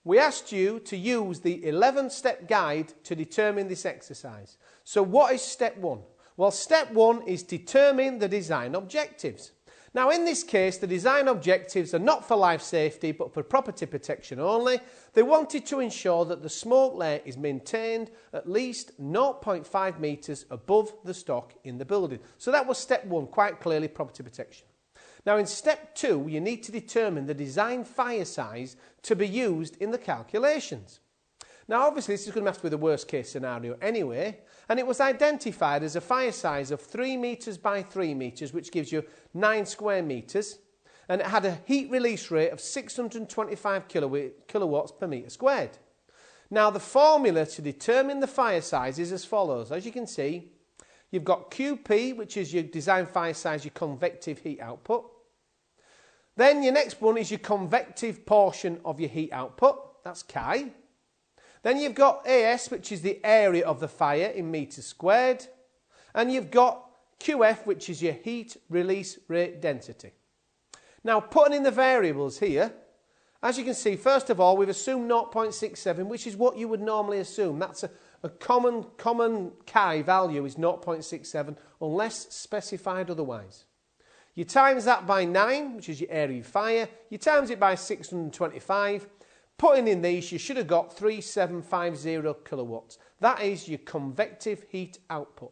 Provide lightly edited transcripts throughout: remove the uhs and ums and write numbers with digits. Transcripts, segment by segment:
we asked you to use the 11-step guide to determine this exercise. So what is step 1? Well, step 1 is determine the design objectives. Now, in this case, the design objectives are not for life safety, but for property protection only. They wanted to ensure that the smoke layer is maintained at least 0.5 metres above the stock in the building. So that was step 1, quite clearly property protection. Now, in step 2, you need to determine the design fire size to be used in the calculations. Now, obviously, this is going to have to be the worst case scenario anyway, and it was identified as a fire size of 3 metres by 3 metres, which gives you 9 square metres, and it had a heat release rate of 625 kilowatts per metre squared. Now, the formula to determine the fire size is as follows. As you can see, you've got QP, which is your design fire size, your convective heat output. Then your next one is your convective portion of your heat output. That's Chi. Then you've got AS, which is the area of the fire in metres squared. And you've got QF, which is your heat release rate density. Now, putting in the variables here, as you can see, first of all, we've assumed 0.67, which is what you would normally assume. That's a common Chi value is 0.67, unless specified otherwise. You times that by 9, which is your area of fire. You times it by 625. Putting in these, you should have got 3750 kilowatts. That is your convective heat output.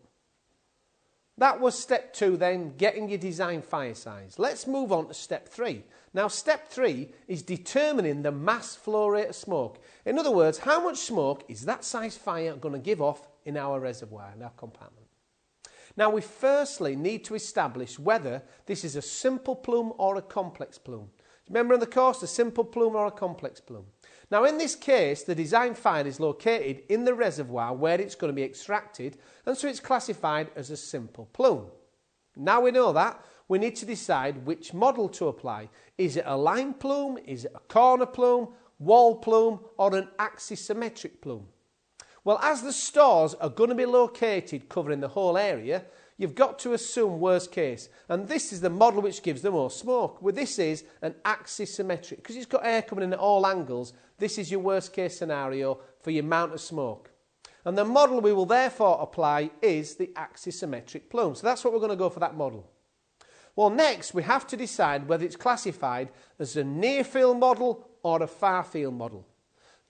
That was step 2 then, getting your design fire size. Let's move on to step 3. Now, step 3 is determining the mass flow rate of smoke. In other words, how much smoke is that size fire going to give off in our reservoir, in our compartment? Now, we firstly need to establish whether this is a simple plume or a complex plume. Remember in the course, a simple plume or a complex plume. Now, in this case, the design fire is located in the reservoir where it's going to be extracted, and so it's classified as a simple plume. Now we know that, we need to decide which model to apply. Is it a line plume, is it a corner plume, wall plume, or an axisymmetric plume? Well, as the stores are going to be located covering the whole area, you've got to assume worst case. And this is the model which gives the most smoke. Well, this is an axisymmetric. Because it's got air coming in at all angles, this is your worst case scenario for your amount of smoke. And the model we will therefore apply is the axisymmetric plume. So that's what we're going to go for that model. Well, next we have to decide whether it's classified as a near field model or a far field model.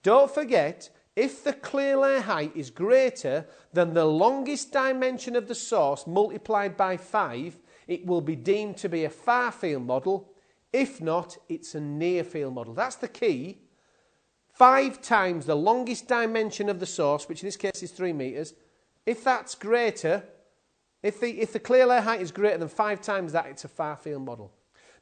Don't forget, if the clear layer height is greater than the longest dimension of the source multiplied by 5, it will be deemed to be a far field model. If not, it's a near field model. That's the key. 5 times the longest dimension of the source, which in this case is 3 metres. If that's greater, if the clear layer height is greater than 5 times that, it's a far field model.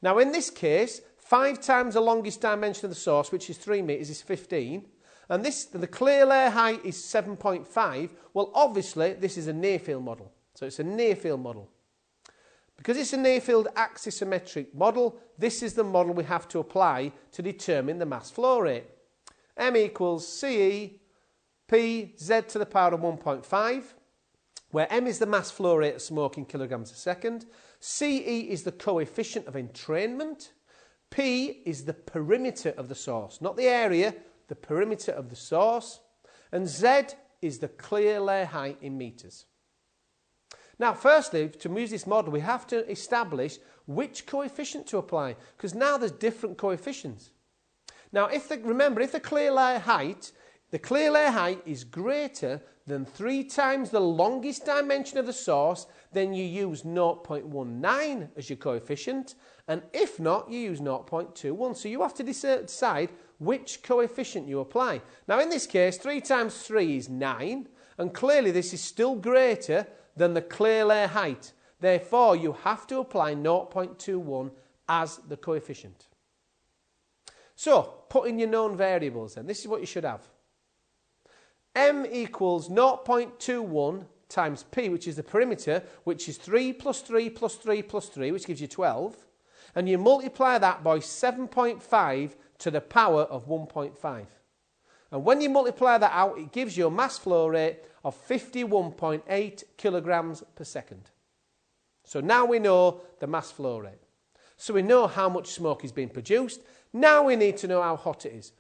Now, in this case, 5 times the longest dimension of the source, which is 3 metres, is 15. And the clear layer height is 7.5. Well, obviously, this is a near field model. So it's a near field model. Because it's a near field axisymmetric model, this is the model we have to apply to determine the mass flow rate. M equals CE P Z to the power of 1.5, where M is the mass flow rate of smoke in kilograms a second. CE is the coefficient of entrainment. P is the perimeter of the source, not the area, the perimeter of the source. And Z is the clear layer height in metres. Now, firstly, to use this model, we have to establish which coefficient to apply, because now there's different coefficients. Now, remember, if the clear layer height is greater than 3 times the longest dimension of the source, then you use 0.19 as your coefficient, and if not, you use 0.21. So you have to decide which coefficient you apply. Now, in this case, 3 times 3 is 9, and clearly this is still greater than the clear layer height. Therefore, you have to apply 0.21 as the coefficient. So, put in your known variables then. This is what you should have. M equals 0.21 times P, which is the perimeter, which is 3 plus 3 plus 3 plus 3, which gives you 12. And you multiply that by 7.5 to the power of 1.5. And when you multiply that out, it gives you a mass flow rate of 51.8 kilograms per second. So now we know the mass flow rate. So we know how much smoke is being produced. Now we need to know how hot it is.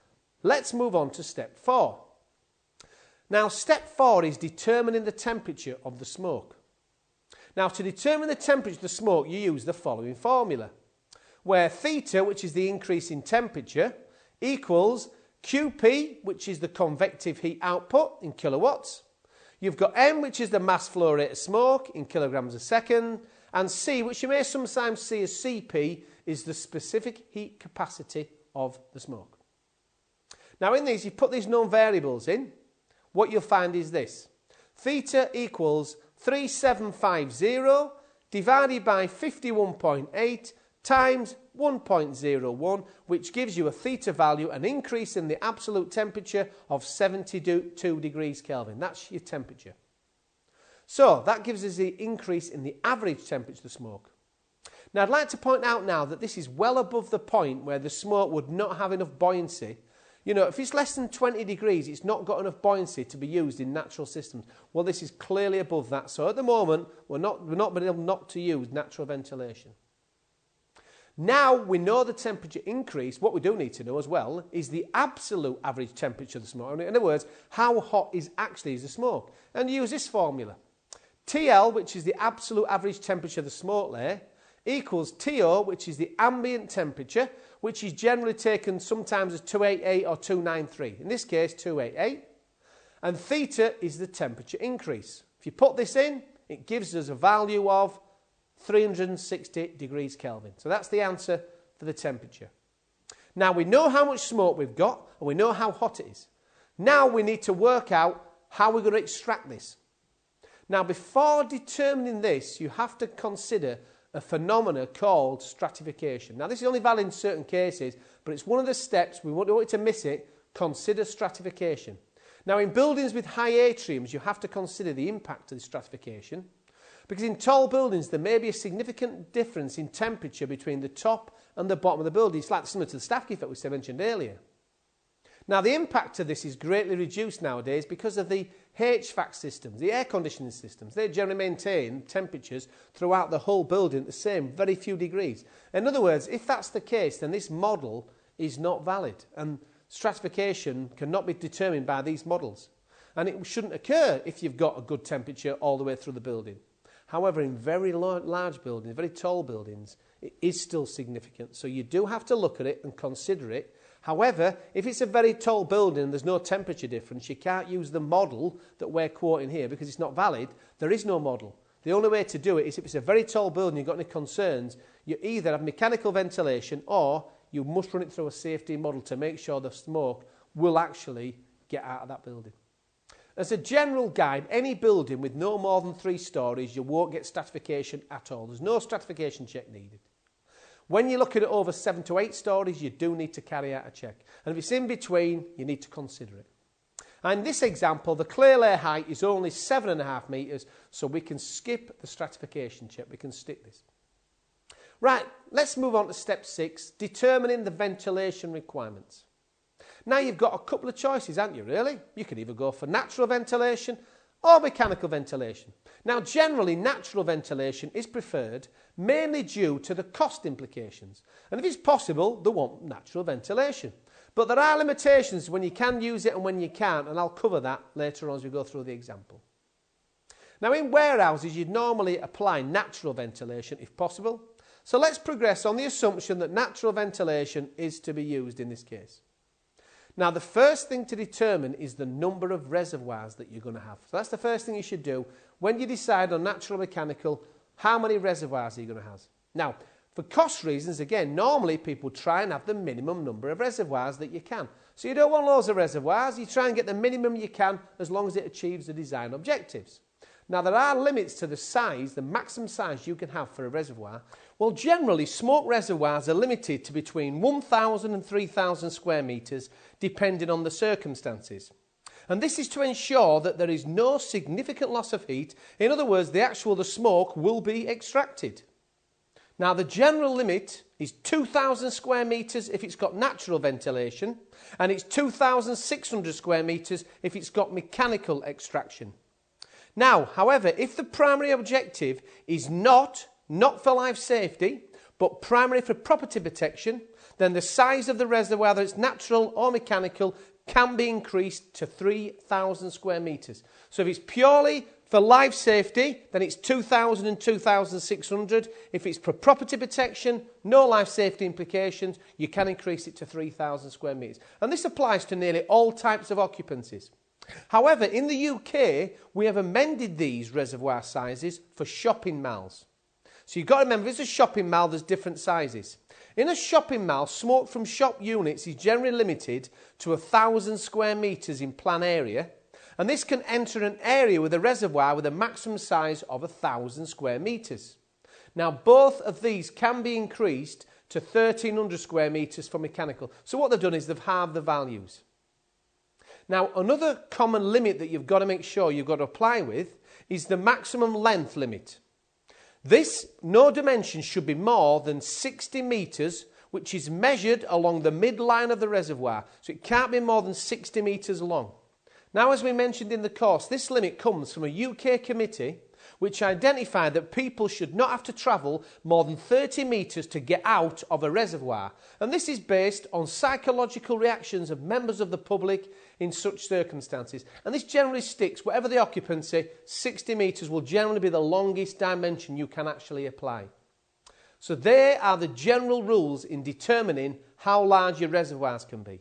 Let's move on to step 4. Now, step 4 is determining the temperature of the smoke. Now, to determine the temperature of the smoke, you use the following formula, where theta, which is the increase in temperature, equals QP, which is the convective heat output in kilowatts. You've got M, which is the mass flow rate of smoke in kilograms a second, and C, which you may sometimes see as CP, is the specific heat capacity of the smoke. Now, in these, you put these known variables in. What you'll find is this. Theta equals 3750 divided by 51.8 times 1.01, which gives you a theta value, an increase in the absolute temperature of 72 degrees Kelvin. That's your temperature. So that gives us the increase in the average temperature of the smoke. Now, I'd like to point out now that this is well above the point where the smoke would not have enough buoyancy. You know, if it's less than 20 degrees, it's not got enough buoyancy to be used in natural systems. Well, this is clearly above that. So at the moment, we're not been able not to use natural ventilation. Now we know the temperature increase. What we do need to know as well is the absolute average temperature of the smoke. In other words, how hot is actually the smoke? And use this formula. TL, which is the absolute average temperature of the smoke layer, equals TO, which is the ambient temperature, which is generally taken sometimes as 288 or 293. In this case, 288. And theta is the temperature increase. If you put this in, it gives us a value of 360 degrees Kelvin. So that's the answer for the temperature. Now we know how much smoke we've got, and we know how hot it is. Now we need to work out how we're going to extract this. Now, before determining this, you have to consider a phenomena called stratification. Now, this is only valid in certain cases, but it's one of the steps. We don't want you to miss it. Consider stratification. Now, in buildings with high atriums, you have to consider the impact of the stratification, because in tall buildings, there may be a significant difference in temperature between the top and the bottom of the building. It's like similar to the staff effect we mentioned earlier. Now, the impact of this is greatly reduced nowadays because of the HVAC systems, the air conditioning systems. They generally maintain temperatures throughout the whole building at the same, very few degrees. In other words, if that's the case, then this model is not valid, and stratification cannot be determined by these models. And it shouldn't occur if you've got a good temperature all the way through the building. However, in very large buildings, very tall buildings, it is still significant. So you do have to look at it and consider it. However, if it's a very tall building and there's no temperature difference, you can't use the model that we're quoting here because it's not valid. There is no model. The only way to do it is if it's a very tall building, you've got any concerns, you either have mechanical ventilation or you must run it through a safety model to make sure the smoke will actually get out of that building. As a general guide, any building with no more than 3 stories, you won't get stratification at all. There's no stratification check needed. When you're looking at over 7 to 8 stories, you do need to carry out a check. And if it's in between, you need to consider it. And in this example, the clear layer height is only 7.5 metres, so we can skip the stratification check. We can stick this. Right, let's move on to step 6, determining the ventilation requirements. Now you've got a couple of choices, haven't you, really? You can either go for natural ventilation or mechanical ventilation. Now, generally, natural ventilation is preferred mainly due to the cost implications. And if it's possible, they want natural ventilation. But there are limitations when you can use it and when you can't, and I'll cover that later on as we go through the example. Now, in warehouses, you'd normally apply natural ventilation if possible. So let's progress on the assumption that natural ventilation is to be used in this case. Now, the first thing to determine is the number of reservoirs that you're going to have. So that's the first thing you should do when you decide on natural mechanical, how many reservoirs are you going to have. Now, for cost reasons, again, normally people try and have the minimum number of reservoirs that you can. So you don't want loads of reservoirs, you try and get the minimum you can as long as it achieves the design objectives. Now, there are limits to the size, the maximum size you can have for a reservoir. Well, generally, smoke reservoirs are limited to between 1,000 and 3,000 square metres, depending on the circumstances. And this is to ensure that there is no significant loss of heat. In other words, the smoke will be extracted. Now, the general limit is 2,000 square metres if it's got natural ventilation, and it's 2,600 square metres if it's got mechanical extraction. Now, however, if the primary objective is not for life safety, but primary for property protection, then the size of the reservoir, whether it's natural or mechanical, can be increased to 3,000 square metres. So if it's purely for life safety, then it's 2,000 and 2,600. If it's for property protection, no life safety implications, you can increase it to 3,000 square metres. And this applies to nearly all types of occupancies. However, in the UK, we have amended these reservoir sizes for shopping malls. So you've got to remember, if it's a shopping mall, there's different sizes. In a shopping mall, smoke from shop units is generally limited to 1,000 square metres in plan area, and this can enter an area with a reservoir with a maximum size of 1,000 square metres. Now, both of these can be increased to 1,300 square metres for mechanical. So what they've done is they've halved the values. Now, another common limit that you've got to make sure you've got to apply with is the maximum length limit. This, no dimension should be more than 60 metres, which is measured along the midline of the reservoir. So it can't be more than 60 metres long. Now, as we mentioned in the course, this limit comes from a UK committee which identified that people should not have to travel more than 30 metres to get out of a reservoir. And this is based on psychological reactions of members of the public in such circumstances. And this generally sticks, whatever the occupancy, 60 metres will generally be the longest dimension you can actually apply. So they are the general rules in determining how large your reservoirs can be.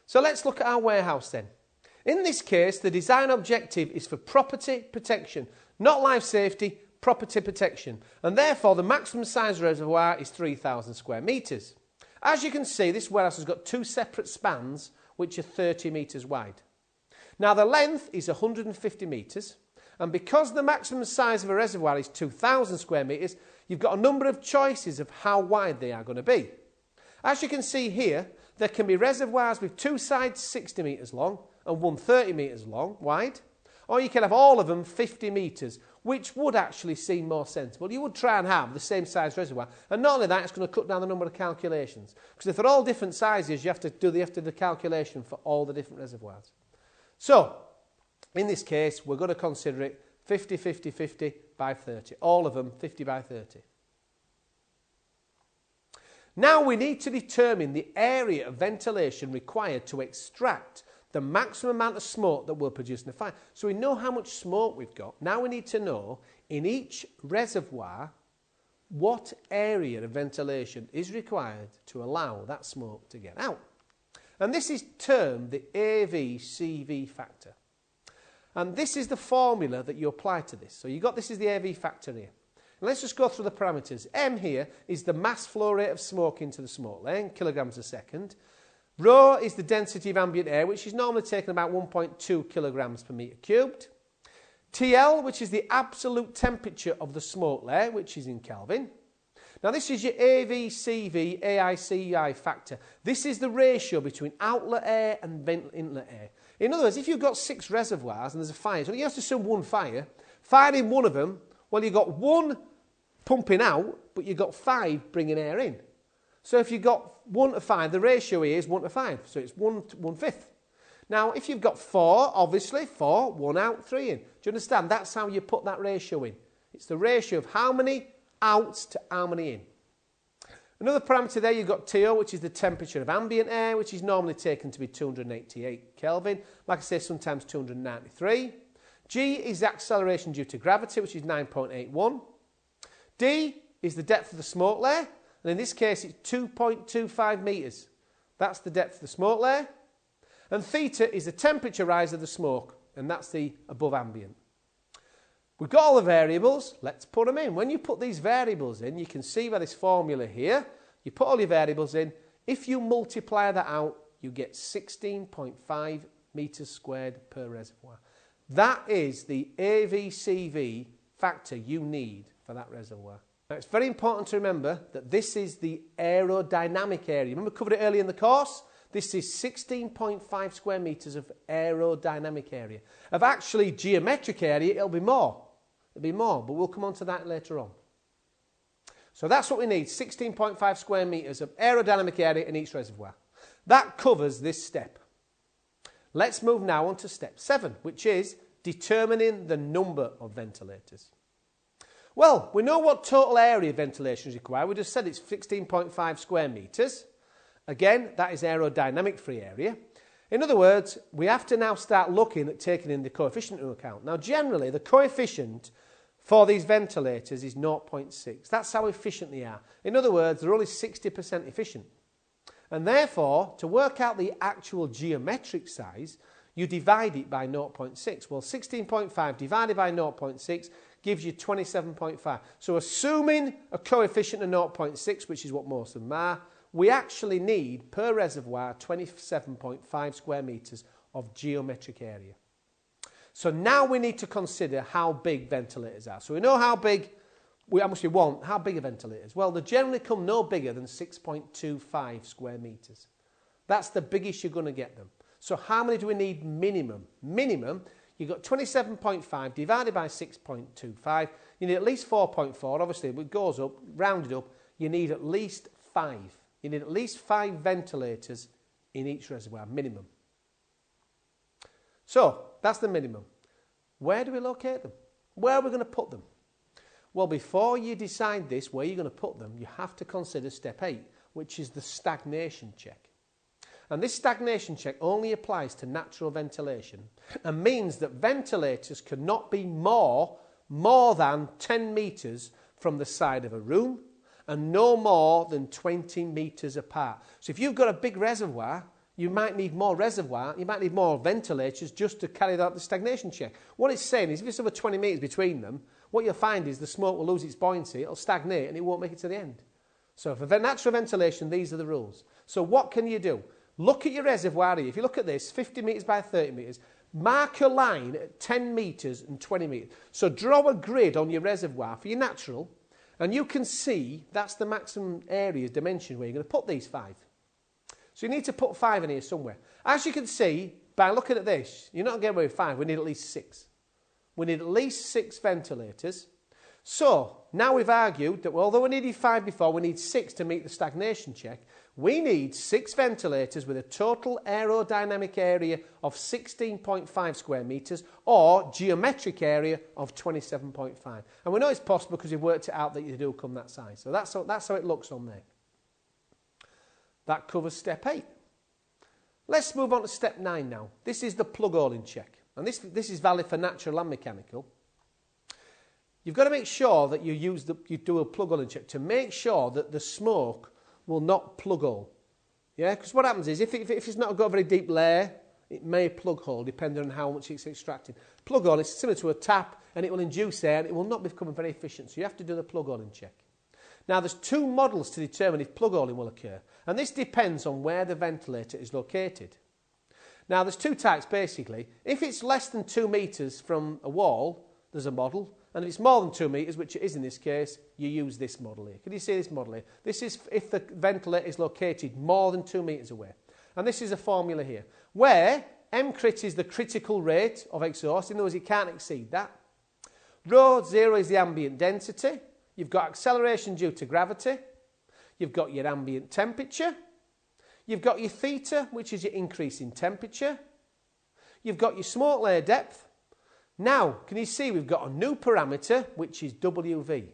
So let's look at our warehouse then. In this case, the design objective is for property protection, not life safety, property protection. And therefore, the maximum size reservoir is 3,000 square metres. As you can see, this warehouse has got two separate spans, which are 30 metres wide. Now, the length is 150 metres. And because the maximum size of a reservoir is 2,000 square metres, you've got a number of choices of how wide they are going to be. As you can see here, there can be reservoirs with two sides 60 metres long and one 30 metres long, wide. Or you can have all of them 50 metres, which would actually seem more sensible. You would try and have the same size reservoir. And not only that, it's going to cut down the number of calculations. Because if they're all different sizes, you have to do the calculation for all the different reservoirs. So, in this case, we're going to consider it 50, 50, 50 by 30. All of them 50 by 30. Now we need to determine the area of ventilation required to extract the maximum amount of smoke that will produce in a fire. So we know how much smoke we've got. Now we need to know in each reservoir what area of ventilation is required to allow that smoke to get out. And this is termed the AV-CV factor. And this is the formula that you apply to this. So you've got this is the AV factor here. And let's just go through the parameters. M here is the mass flow rate of smoke into the smoke lane, kilograms a second. Rho is the density of ambient air, which is normally taken about 1.2 kilograms per metre cubed. TL, which is the absolute temperature of the smoke layer, which is in Kelvin. Now, this is your AV-CV AICI factor. This is the ratio between outlet air and inlet air. In other words, if you've got 6 reservoirs and there's a fire, so you have to assume one fire. Firing one of them, well, you've got 1 pumping out, but you've got 5 bringing air in. So if you've got 1 to 5, the ratio here is 1 to 5, so it's 1 to 1/5. Now, if you've got 4, obviously, 4, 1 out, 3 in. Do you understand? That's how you put that ratio in. It's the ratio of how many outs to how many in. Another parameter there, you've got TO, which is the temperature of ambient air, which is normally taken to be 288 Kelvin. Like I say, sometimes 293. G is the acceleration due to gravity, which is 9.81. D is the depth of the smoke layer. And in this case, it's 2.25 metres. That's the depth of the smoke layer. And theta is the temperature rise of the smoke, and that's the above ambient. We've got all the variables. Let's put them in. When you put these variables in, you can see by this formula here, you put all your variables in. If you multiply that out, you get 16.5 metres squared per reservoir. That is the AV-CV factor you need for that reservoir. Now, it's very important to remember that this is the aerodynamic area. Remember, we covered it earlier in the course? This is 16.5 square metres of aerodynamic area. Of actually geometric area, it'll be more. It'll be more, but we'll come on to that later on. So that's what we need, 16.5 square metres of aerodynamic area in each reservoir. That covers this step. Let's move now on to step 7, which is determining the number of ventilators. Well, we know what total area ventilation is required. We just said it's 16.5 square metres. Again, that is aerodynamic free area. In other words, we have to now start looking at taking in the coefficient into account. Now, generally, the coefficient for these ventilators is 0.6. That's how efficient they are. In other words, they're only 60% efficient. And therefore, to work out the actual geometric size, you divide it by 0.6. Well, 16.5 divided by 0.6 gives you 27.5. So assuming a coefficient of 0.6, which is what most of them are, we actually need, per reservoir, 27.5 square metres of geometric area. So now we need to consider how big ventilators are. So we know how big, how big are ventilators? Well, they generally come no bigger than 6.25 square metres. That's the biggest you're going to get them. So how many do we need minimum? Minimum, you've got 27.5 divided by 6.25. You need at least 4.4. Obviously, if it goes up, rounded up, you need at least 5. You need at least 5 ventilators in each reservoir, minimum. So, that's the minimum. Where do we locate them? Where are we going to put them? Well, before you decide this, where you're going to put them, you have to consider step 8, which is the stagnation check. And this stagnation check only applies to natural ventilation and means that ventilators cannot be more than 10 metres from the side of a room and no more than 20 metres apart. So if you've got a big reservoir, you might need more ventilators just to carry out the stagnation check. What it's saying is if it's over 20 metres between them, what you'll find is the smoke will lose its buoyancy, it'll stagnate and it won't make it to the end. So for natural ventilation, these are the rules. So what can you do? Look at your reservoir here. If you look at this, 50 metres by 30 metres, mark a line at 10 metres and 20 metres. So draw a grid on your reservoir for your natural, and you can see that's the maximum area dimension where you're going to put these 5. So you need to put 5 in here somewhere. As you can see, by looking at this, you're not going to get away with 5. We need at least 6. We need at least 6 ventilators. So now we've argued that although we needed 5 before, we need 6 to meet the stagnation check. We need 6 ventilators with a total aerodynamic area of 16.5 square metres or geometric area of 27.5. And we know it's possible because we've worked it out that you do come that size. So that's how it looks on there. That covers step 8. Let's move on to step 9 now. This is the plug hole-in check. And this is valid for natural and mechanical. You've got to make sure that you do a plug hole-in check to make sure that the smoke will not plug hole. Yeah, because what happens is if it's not got a very deep layer, it may plug hole depending on how much it's extracted. Plug hole is similar to a tap and it will induce air and it will not become very efficient. So you have to do the plug hole-in check. Now there's 2 models to determine if plug holing will occur, and this depends on where the ventilator is located. Now there's 2 types basically. If it's less than 2 metres from a wall, there's a model, and if it's more than 2 metres, which it is in this case, you use this model here. Can you see this model here? This is if the ventilator is located more than 2 metres away. And this is a formula here, where mcrit is the critical rate of exhaust, in other words it can't exceed that. Rho0 is the ambient density. You've got acceleration due to gravity. You've got your ambient temperature. You've got your theta, which is your increase in temperature. You've got your smoke layer depth. Now, can you see we've got a new parameter, which is WV.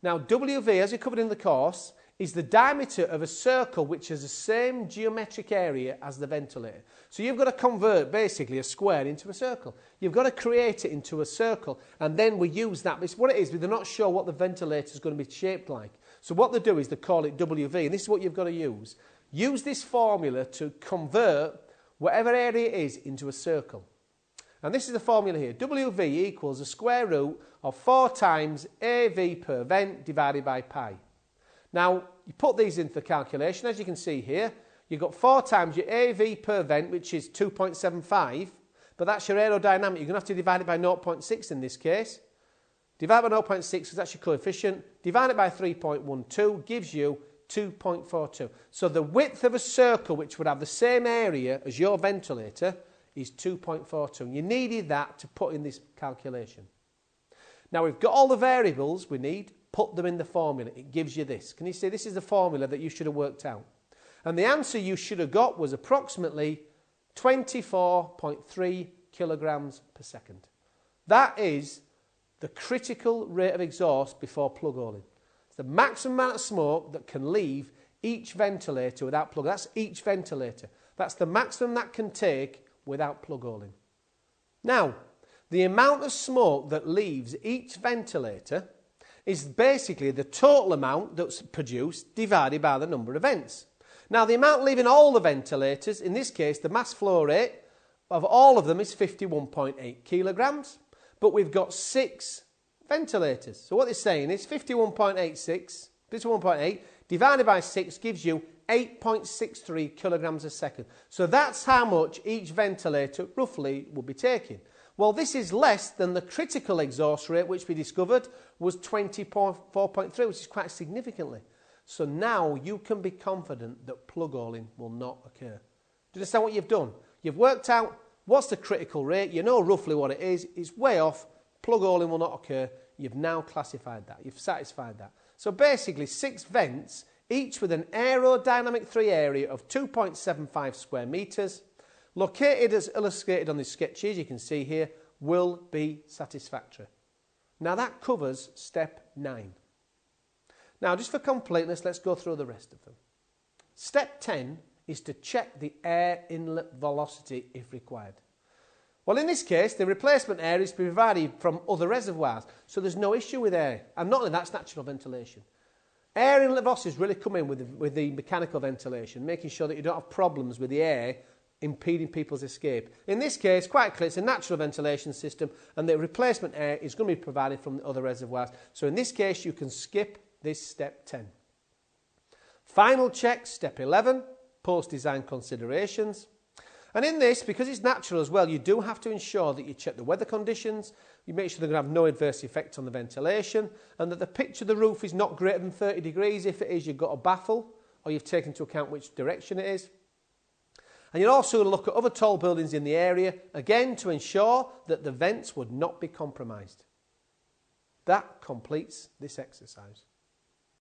Now, WV, as we covered in the course, is the diameter of a circle which has the same geometric area as the ventilator. So you've got to convert basically a square into a circle. You've got to create it into a circle, and then we use that. It's what it is, but they're not sure what the ventilator is going to be shaped like. So what they do is they call it WV, and this is what you've got to use. Use this formula to convert whatever area it is into a circle. And this is the formula here. WV equals the square root of 4 times AV per vent divided by pi. Now, you put these in for calculation. As you can see here, you've got 4 times your AV per vent, which is 2.75, but that's your aerodynamic. You're going to have to divide it by 0.6 in this case. Divide by 0.6 because that's your coefficient. Divide it by 3.12 gives you 2.42. So the width of a circle, which would have the same area as your ventilator, is 2.42. You needed that to put in this calculation. Now, we've got all the variables we need. Put them in the formula. It gives you this. Can you see this is the formula that you should have worked out? And the answer you should have got was approximately 24.3 kilograms per second. That is the critical rate of exhaust before plug holing. It's the maximum amount of smoke that can leave each ventilator without plug. That's each ventilator. That's the maximum that can take without plug holing. Now, the amount of smoke that leaves each ventilator is basically the total amount that's produced divided by the number of vents. Now, the amount leaving all the ventilators, in this case, the mass flow rate of all of them is 51.8 kilograms, but we've got 6 ventilators. So what they're saying is 51.8 divided by 6 gives you 8.63 kilograms a second. So that's how much each ventilator roughly will be taking. Well, this is less than the critical exhaust rate, which we discovered was 24.3, which is quite significantly. So now you can be confident that plug holing will not occur. Do you understand what you've done? You've worked out what's the critical rate, you know roughly what it is, it's way off, plug holing will not occur. You've now classified that, you've satisfied that. So basically 6 vents, each with an aerodynamic 3 area of 2.75 square metres, located as illustrated on this sketch as you can see here, will be satisfactory. Now that covers step 9. Now just for completeness, let's go through the rest of them. Step 10 is to check the air inlet velocity if required. Well, in this case, the replacement air is provided from other reservoirs, so there's no issue with air. And not only that, it's natural ventilation. Air inlet velocities really come in with the mechanical ventilation, making sure that you don't have problems with the air impeding people's escape. In this case, quite clear, it's a natural ventilation system, and the replacement air is going to be provided from the other reservoirs. So in this case, you can skip this step 10. Final check, step 11, post-design considerations. And in this, because it's natural as well, you do have to ensure that you check the weather conditions, you make sure they're going to have no adverse effect on the ventilation, and that the pitch of the roof is not greater than 30 degrees. If it is, you've got a baffle, or you've taken into account which direction it is. And you're also going to look at other tall buildings in the area, again to ensure that the vents would not be compromised. That completes this exercise.